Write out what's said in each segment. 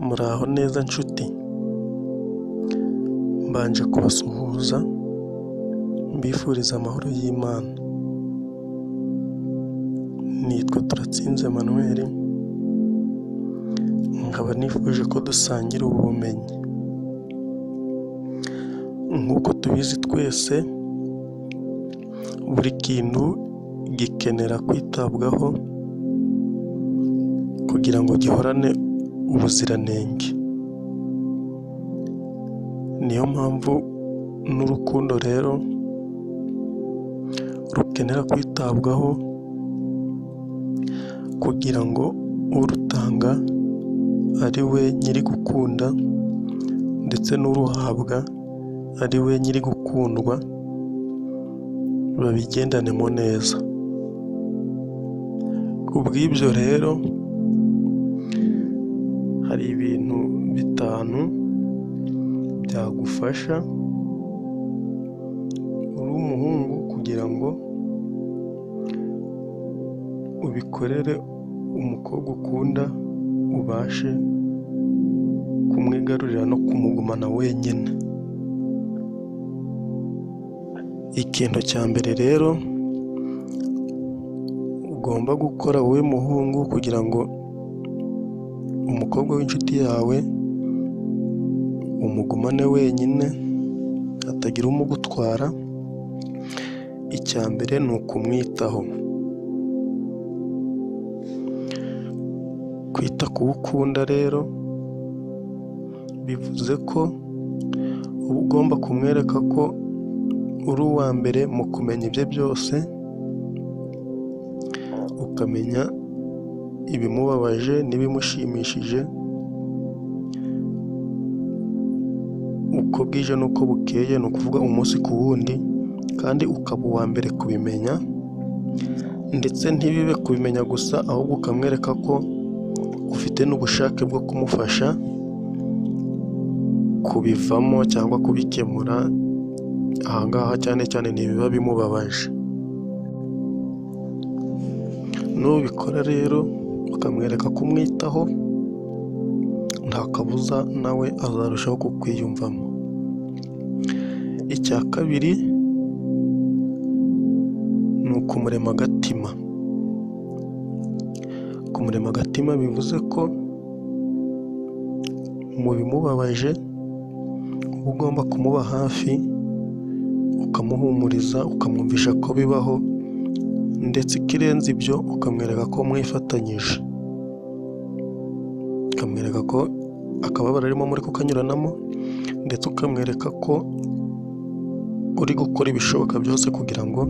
Muraho neza nshuti, mbanje kubasuhuza mbifuriza amahoro y'Imana. Nitwa Turatsinze Emmanuel, nkaba nifuje ko dusangira ubu bumenyi. Nk'uko tubizi twese, buri kintu gikenera kwitabwaho kugira ngo gihorane ubuziranenge. Niyo mpamvu n'urukundo rero rukenera kwitabwaho kugira ngo urutanga ari we nyiri gukunda ndetse n'uruhabwa ari we nyiri gukundwa babigendanemo neza. Kubw'ibyo rero hari ibintu 5 byagufasha uri umuhungu kugira ngo ubikorere umukobwa ukunda, ubashe kumwigarurira no kumugumana wenyine. Ikintu cya mbere rero ugomba gukora wowe muhungu kugira ngo umukobwa w'inshuti yawe umugumane wenyine hatagira umugutwara, icya mbere ni ukumwitaho. Kwita ku wo ukunda rero bivuze ko uba ugomba kumwereka ko uri uwa mbere mu kumenya ibye byose, ukamenya ibimubabaje n'ibimushimishije, uko bwije n'uko bukeye, ni ukuvuga umunsi ku wundi, kandi ukaba uwa mbere kubimenya. Ndetse ntibibe kubimenya gusa, ahubwo ukamwereka ko ufite n'ubushake bwo kumufasha kubivamo cyangwa kubikemura. Ahangaha cyane cyane ntibiba bimubabaje. Nubikora rero ukamwereka kumwitaho, nta kabuza nawe azarushaho kukwiyumvamo. Icya kabiri ni ukumurema agatima. Kumurema agatima bivuze ko mu bimubabaje uba ugomba kumuba hafi, ukamuhumuriza, ukamwumvisha ko bibaho, ndetse ikirenze ibyo ukamwereka ko mwifatanyije, ukamwereka ko akababaro arimo muri kukanyuranamo, ndetse ukamwereka ko uri gukora ibishoboka byose kugira ngo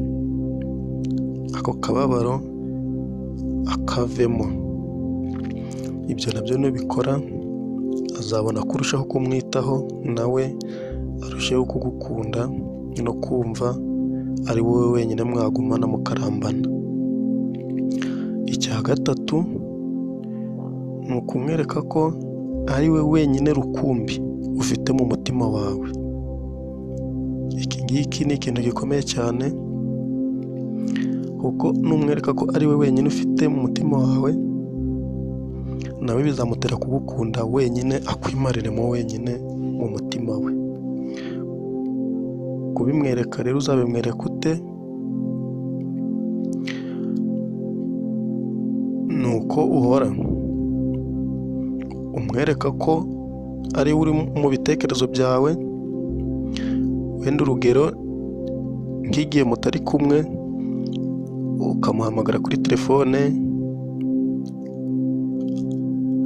ako kababaro akavemo. Ibyo nabyo nubikora azabona ko urushaho kumwitaho, nawe arushaho kugukunda no kumva ari wowe wenyine mwagumana mukarambana. Icya gatatu ni ukumwereka ko ari we wenyine rukumbi ufite mu mutima wawe. Iki ngiki ni ikintu gikomeye cyane, kuko numwereka ko ari we wenyine ufite mu mutima wawe, nawe bizamutera kugukunda wenyine, akwimariremo wenyine mu mutima we. Kubimwereka rero uzabimwereka ute? Ni uko uhora umwereka ko ari uri mu bitekerezo byawe. Wenda urugero, nk'igihe mutari kumwe ukamuhamagara kuri telefone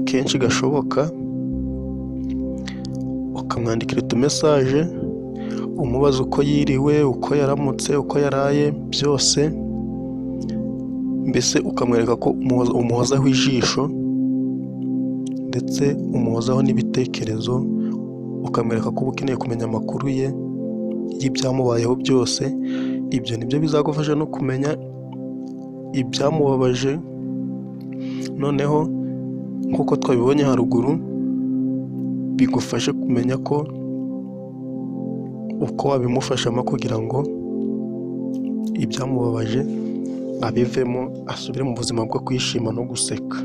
kenshi gashoboka, ukamwandikira utumesaje umubaza uko yiriwe, uko yaramutse, uko yaraye byose, mbese ukamwereka ko umuhozaho ijisho ndetse umuhozaho n'ibitekerezo, ukamwereka ko uba ukeneye kumenya amakuru ye y'ibyamubayeho byose. Ibyo nibyo bizagufasha no kumenya ibyamubabaje. Noneho nk'uko twabibonye haruguru, bigufashe kumenya ko uko wabimufashamo kugira ngo ibyamubabaje abivemo, asubire mu buzima bwo kwishima no guseka.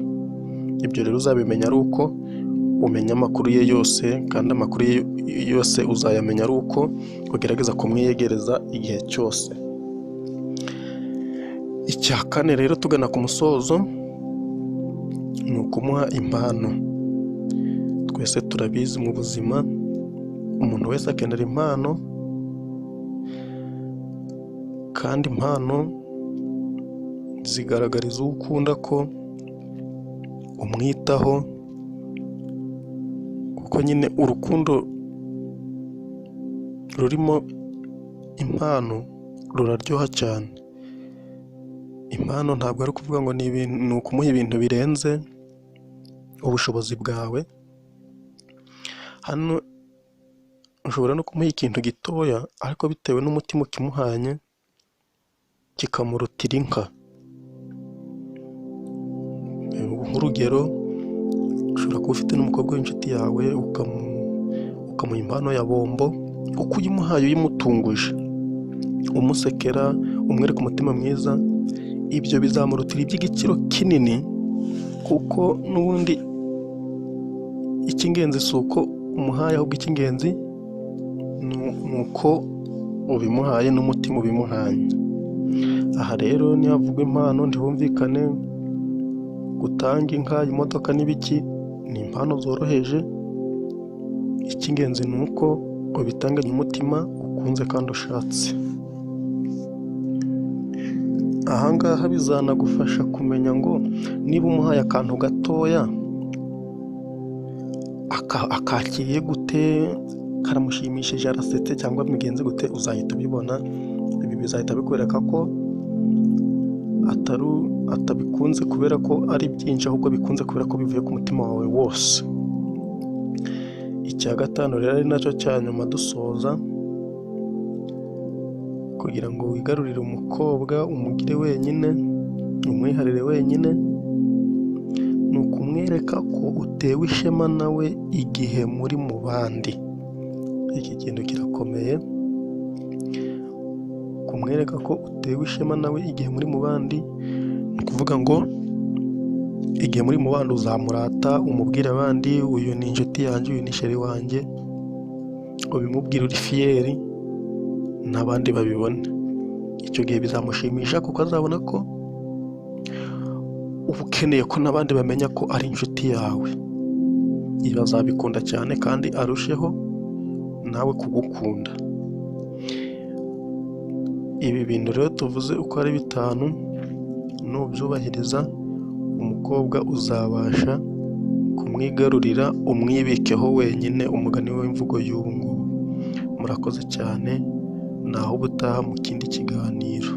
Ibyo rero uzabimenya ari uko umenye amakuru ye yose, kandi amakuru ye yose uzayamenya ari uko ugerageza kumwiyegereza igihe cyose. Icya kane rero tugana ku musozo ni ukumuha impano. Twese turabizi mu buzima umuntu wese akenera impano, kandi impano zigaragariza uwo ukunda ko umwitaho, kuko nyine urukundo rurimo impano ruraryoha cyane. Impano ntabwo ari ukuvuga ngo ni ukumuha ibintu birenze ubushobozi bwawe. Hano ushobora no kumuha ikintu gitoya, ariko bitewe n'umutima ukimuhanye kikamurutira inka. Nk'urugero, ushobora kuba ufite n'umukobwa w'inshuti yawe ukamuha impano ya bombo, uko uyimuhaye uyimutunguje, umusekera, umwereka umutima mwiza, ibyo bizamurutira iby'igiciro kinini, kuko n'ubundi icy'ingenzi si uko umuhaye, ahubwo icy'ingenzi ni uko ubimuhaye n'umutima ubimuhanye. Aha rero nihavugwa impano ntihumvikane gutanga inka, imodoka n'ibiki, ni impano zoroheje. Icy'ingenzi ni uko ubitanganye umutima ukunze kandi ushatse. Ahangaha bizanagufasha kumenya ngo niba umuhaye akantu gatoya akakiriye gute, karamushimishije, arasetse cyangwa bigenze gute, uzahita ubibona. Ibi bizahita bikwereka ko atabikunze kubera ko ari byinshi, ahubwo bikunze kubera ko bivuye ku mutima wawe wose. Icya gatanu rero ari nacyo cya nyuma dusoza, kugira ngo wigarurire umukobwa umugire wenyine, umwiharire wenyine, ni ukumwereka ko utewe ishema nawe igihe muri mu bandi. Iki kintu kirakomeye, kumwereka ko utewe ishema nawe igihe muri mu bandi. Ni ukuvuga ngo igihe muri mu bandi uzamurata, umubwire abandi, uyu ni inshuti yanjye, uyu ni sheri wanjye, ubimubwire uri fiyeri, n'abandi babibone. Icyo gihe bizamushimisha, kuko azabona ko uba ukeneye ko n'abandi bamenya ko ari inshuti yawe. Ibi azabikunda cyane, kandi arusheho nawe kugukunda. Ibi bintu rero tuvuze uko ari bitanu, nubyubahiriza umukobwa uzabasha kumwigarurira, umwibikeho wenyine, umugani w'imvugo y'ubu ngubu. Murakoze cyane, naho ubutaha mu kindi kiganiro.